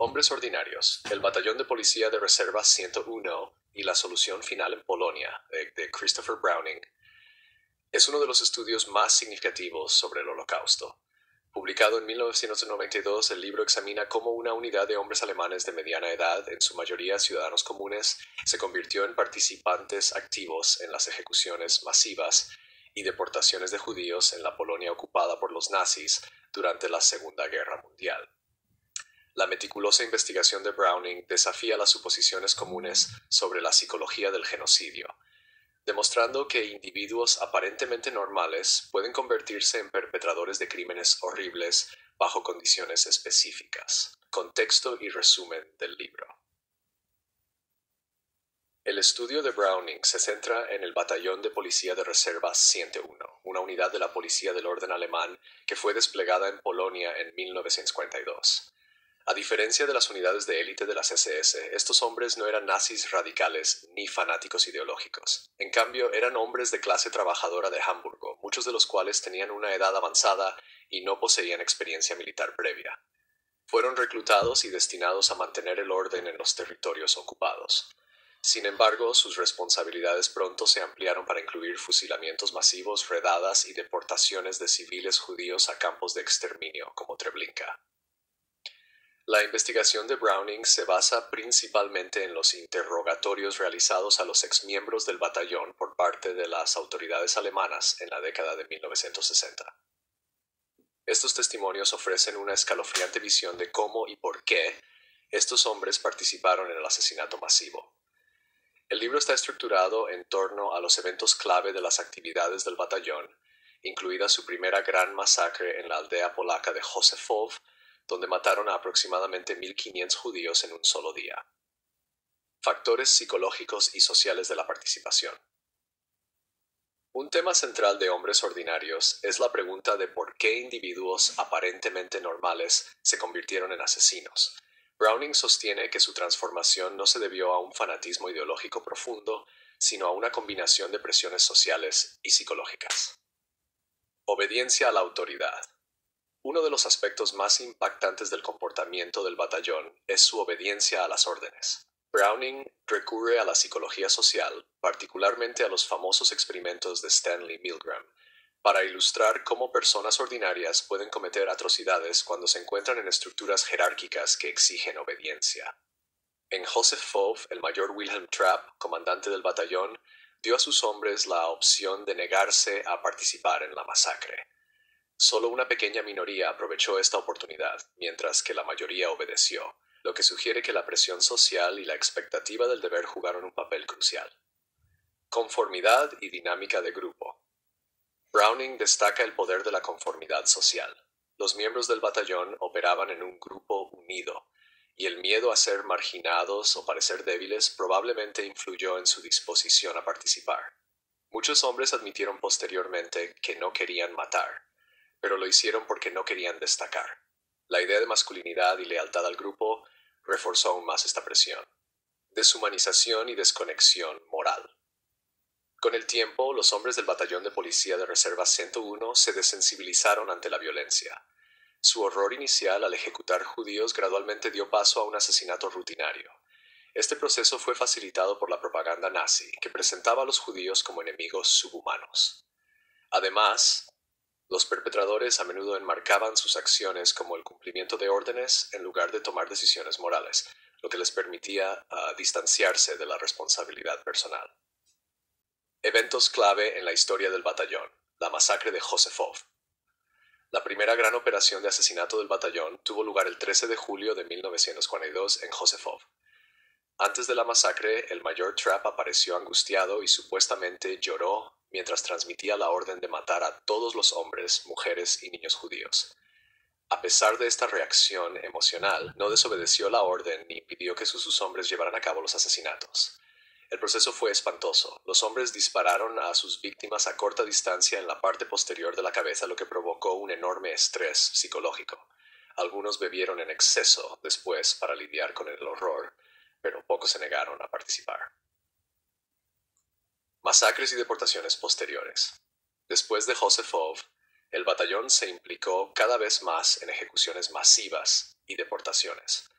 Hombres ordinarios, el Batallón de Policía de Reserva 101 y la solución final en Polonia, de Christopher Browning, es uno de los estudios más significativos sobre el Holocausto. Publicado en 1992, el libro examina cómo una unidad de hombres alemanes de mediana edad, en su mayoría ciudadanos comunes, se convirtió en participantes activos en las ejecuciones masivas y deportaciones de judíos en la Polonia ocupada por los nazis durante la Segunda Guerra Mundial. La meticulosa investigación de Browning desafía las suposiciones comunes sobre la psicología del genocidio, demostrando que individuos aparentemente normales pueden convertirse en perpetradores de crímenes horribles bajo condiciones específicas. Contexto y resumen del libro. El estudio de Browning se centra en el Batallón de Policía de Reserva 101, una unidad de la Policía del Orden alemán que fue desplegada en Polonia en 1942. A diferencia de las unidades de élite de las SS, estos hombres no eran nazis radicales ni fanáticos ideológicos. En cambio, eran hombres de clase trabajadora de Hamburgo, muchos de los cuales tenían una edad avanzada y no poseían experiencia militar previa. Fueron reclutados y destinados a mantener el orden en los territorios ocupados. Sin embargo, sus responsabilidades pronto se ampliaron para incluir fusilamientos masivos, redadas y deportaciones de civiles judíos a campos de exterminio como Treblinka. La investigación de Browning se basa principalmente en los interrogatorios realizados a los exmiembros del batallón por parte de las autoridades alemanas en la década de 1960. Estos testimonios ofrecen una escalofriante visión de cómo y por qué estos hombres participaron en el asesinato masivo. El libro está estructurado en torno a los eventos clave de las actividades del batallón, incluida su primera gran masacre en la aldea polaca de Józefów, donde mataron a aproximadamente 1.500 judíos en un solo día. Factores psicológicos y sociales de la participación. Un tema central de Hombres Ordinarios es la pregunta de por qué individuos aparentemente normales se convirtieron en asesinos. Browning sostiene que su transformación no se debió a un fanatismo ideológico profundo, sino a una combinación de presiones sociales y psicológicas. Obediencia a la autoridad. Uno de los aspectos más impactantes del comportamiento del batallón es su obediencia a las órdenes. Browning recurre a la psicología social, particularmente a los famosos experimentos de Stanley Milgram, para ilustrar cómo personas ordinarias pueden cometer atrocidades cuando se encuentran en estructuras jerárquicas que exigen obediencia. En Józefów, el mayor Wilhelm Trapp, comandante del batallón, dio a sus hombres la opción de negarse a participar en la masacre. Solo una pequeña minoría aprovechó esta oportunidad, mientras que la mayoría obedeció, lo que sugiere que la presión social y la expectativa del deber jugaron un papel crucial. Conformidad y dinámica de grupo. Browning destaca el poder de la conformidad social. Los miembros del batallón operaban en un grupo unido, y el miedo a ser marginados o parecer débiles probablemente influyó en su disposición a participar. Muchos hombres admitieron posteriormente que no querían matar, pero lo hicieron porque no querían destacar. La idea de masculinidad y lealtad al grupo reforzó aún más esta presión. Deshumanización y desconexión moral. Con el tiempo, los hombres del Batallón de Policía de Reserva 101 se desensibilizaron ante la violencia. Su horror inicial al ejecutar judíos gradualmente dio paso a un asesinato rutinario. Este proceso fue facilitado por la propaganda nazi, que presentaba a los judíos como enemigos subhumanos. Además, los perpetradores a menudo enmarcaban sus acciones como el cumplimiento de órdenes en lugar de tomar decisiones morales, lo que les permitía distanciarse de la responsabilidad personal. Eventos clave en la historia del batallón. La masacre de Józefów. La primera gran operación de asesinato del batallón tuvo lugar el 13 de julio de 1942 en Józefów. Antes de la masacre, el mayor Trapp apareció angustiado y supuestamente lloró mientras transmitía la orden de matar a todos los hombres, mujeres y niños judíos. A pesar de esta reacción emocional, no desobedeció la orden ni impidió que sus hombres llevaran a cabo los asesinatos. El proceso fue espantoso. Los hombres dispararon a sus víctimas a corta distancia en la parte posterior de la cabeza, lo que provocó un enorme estrés psicológico. Algunos bebieron en exceso después para lidiar con el horror, pero pocos se negaron a participar. Masacres y deportaciones posteriores. Después de Józefów, el batallón se implicó cada vez más en ejecuciones masivas y deportaciones.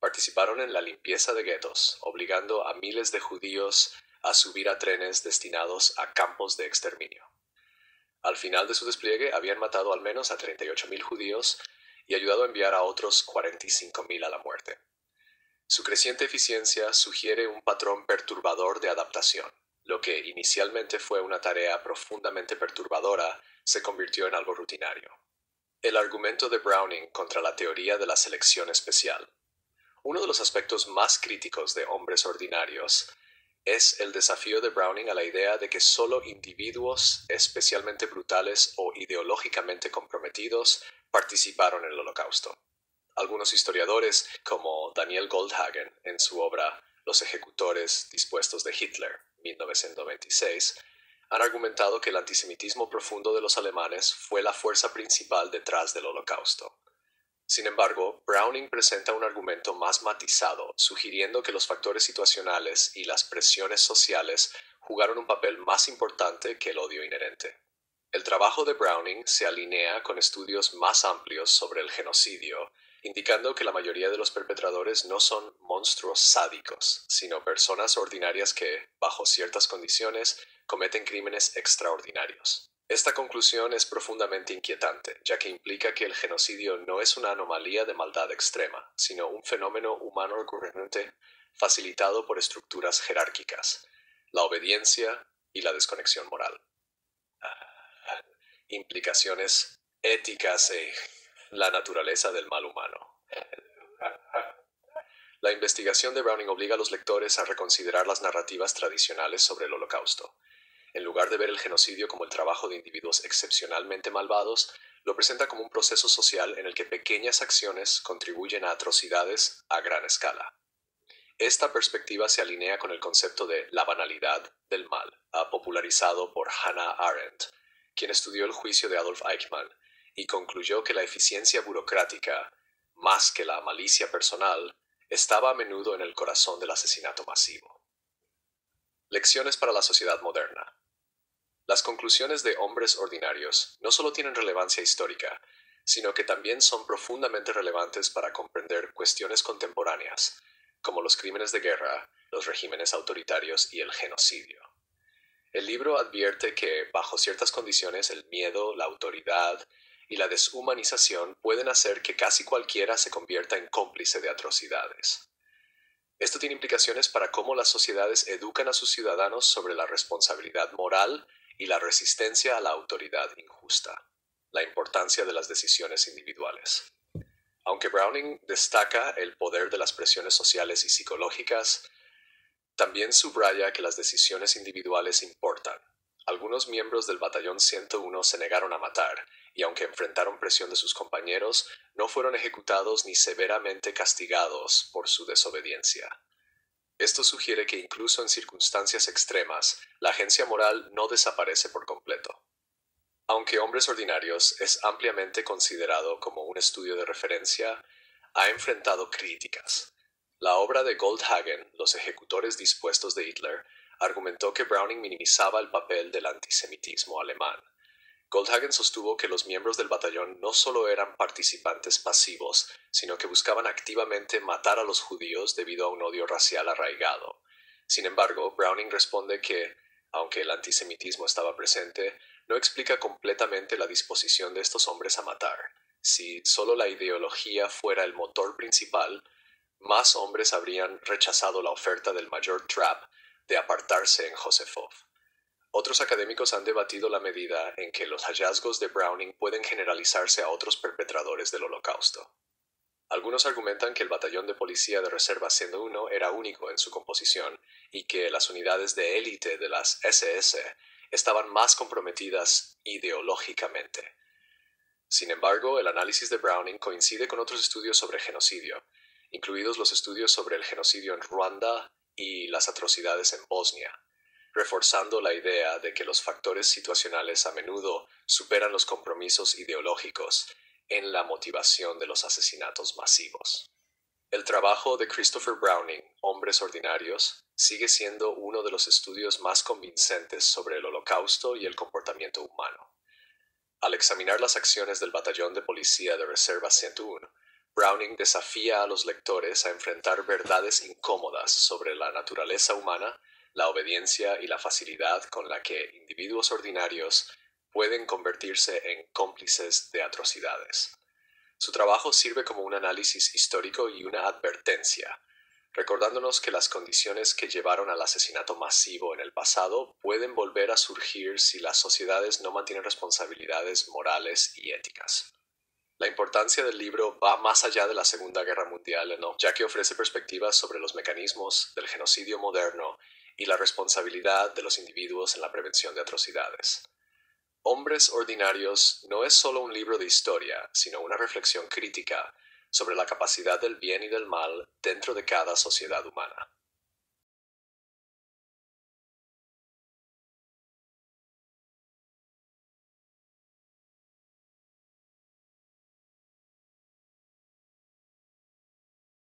Participaron en la limpieza de guetos, obligando a miles de judíos a subir a trenes destinados a campos de exterminio. Al final de su despliegue habían matado al menos a 38.000 judíos y ayudado a enviar a otros 45.000 a la muerte. Su creciente eficiencia sugiere un patrón perturbador de adaptación. Lo que inicialmente fue una tarea profundamente perturbadora se convirtió en algo rutinario. El argumento de Browning contra la teoría de la selección especial. Uno de los aspectos más críticos de Hombres Ordinarios es el desafío de Browning a la idea de que solo individuos especialmente brutales o ideológicamente comprometidos participaron en el Holocausto. Algunos historiadores, como Daniel Goldhagen en su obra Los ejecutores dispuestos de Hitler, 1996, han argumentado que el antisemitismo profundo de los alemanes fue la fuerza principal detrás del Holocausto. Sin embargo, Browning presenta un argumento más matizado, sugiriendo que los factores situacionales y las presiones sociales jugaron un papel más importante que el odio inherente. El trabajo de Browning se alinea con estudios más amplios sobre el genocidio, indicando que la mayoría de los perpetradores no son monstruos sádicos, sino personas ordinarias que, bajo ciertas condiciones, cometen crímenes extraordinarios. Esta conclusión es profundamente inquietante, ya que implica que el genocidio no es una anomalía de maldad extrema, sino un fenómeno humano recurrente facilitado por estructuras jerárquicas, la obediencia y la desconexión moral. Implicaciones éticas e la naturaleza del mal humano. La investigación de Browning obliga a los lectores a reconsiderar las narrativas tradicionales sobre el Holocausto. En lugar de ver el genocidio como el trabajo de individuos excepcionalmente malvados, lo presenta como un proceso social en el que pequeñas acciones contribuyen a atrocidades a gran escala. Esta perspectiva se alinea con el concepto de la banalidad del mal, popularizado por Hannah Arendt, quien estudió el juicio de Adolf Eichmann y concluyó que la eficiencia burocrática, más que la malicia personal, estaba a menudo en el corazón del asesinato masivo. Lecciones para la sociedad moderna. Las conclusiones de Hombres Ordinarios no solo tienen relevancia histórica, sino que también son profundamente relevantes para comprender cuestiones contemporáneas, como los crímenes de guerra, los regímenes autoritarios y el genocidio. El libro advierte que, bajo ciertas condiciones, el miedo, la autoridad y la deshumanización pueden hacer que casi cualquiera se convierta en cómplice de atrocidades. Esto tiene implicaciones para cómo las sociedades educan a sus ciudadanos sobre la responsabilidad moral y la resistencia a la autoridad injusta, la importancia de las decisiones individuales. Aunque Browning destaca el poder de las presiones sociales y psicológicas, también subraya que las decisiones individuales importan. Algunos miembros del Batallón 101 se negaron a matar, y aunque enfrentaron presión de sus compañeros, no fueron ejecutados ni severamente castigados por su desobediencia. Esto sugiere que incluso en circunstancias extremas, la agencia moral no desaparece por completo. Aunque Hombres Ordinarios es ampliamente considerado como un estudio de referencia, ha enfrentado críticas. La obra de Goldhagen, Los ejecutores dispuestos de Hitler, argumentó que Browning minimizaba el papel del antisemitismo alemán. Goldhagen sostuvo que los miembros del batallón no solo eran participantes pasivos, sino que buscaban activamente matar a los judíos debido a un odio racial arraigado. Sin embargo, Browning responde que, aunque el antisemitismo estaba presente, no explica completamente la disposición de estos hombres a matar. Si solo la ideología fuera el motor principal, más hombres habrían rechazado la oferta del mayor Trapp de apartarse en Josefov. Otros académicos han debatido la medida en que los hallazgos de Browning pueden generalizarse a otros perpetradores del Holocausto. Algunos argumentan que el batallón de policía de reserva 101 era único en su composición y que las unidades de élite de las SS estaban más comprometidas ideológicamente. Sin embargo, el análisis de Browning coincide con otros estudios sobre genocidio, incluidos los estudios sobre el genocidio en Ruanda y las atrocidades en Bosnia, reforzando la idea de que los factores situacionales a menudo superan los compromisos ideológicos en la motivación de los asesinatos masivos. El trabajo de Christopher Browning, Hombres Ordinarios, sigue siendo uno de los estudios más convincentes sobre el Holocausto y el comportamiento humano. Al examinar las acciones del Batallón de Policía de Reserva 101, Browning desafía a los lectores a enfrentar verdades incómodas sobre la naturaleza humana, la obediencia y la facilidad con la que individuos ordinarios pueden convertirse en cómplices de atrocidades. Su trabajo sirve como un análisis histórico y una advertencia, recordándonos que las condiciones que llevaron al asesinato masivo en el pasado pueden volver a surgir si las sociedades no mantienen responsabilidades morales y éticas. La importancia del libro va más allá de la Segunda Guerra Mundial, ¿no? Ya que ofrece perspectivas sobre los mecanismos del genocidio moderno y la responsabilidad de los individuos en la prevención de atrocidades. Hombres Ordinarios no es solo un libro de historia, sino una reflexión crítica sobre la capacidad del bien y del mal dentro de cada sociedad humana.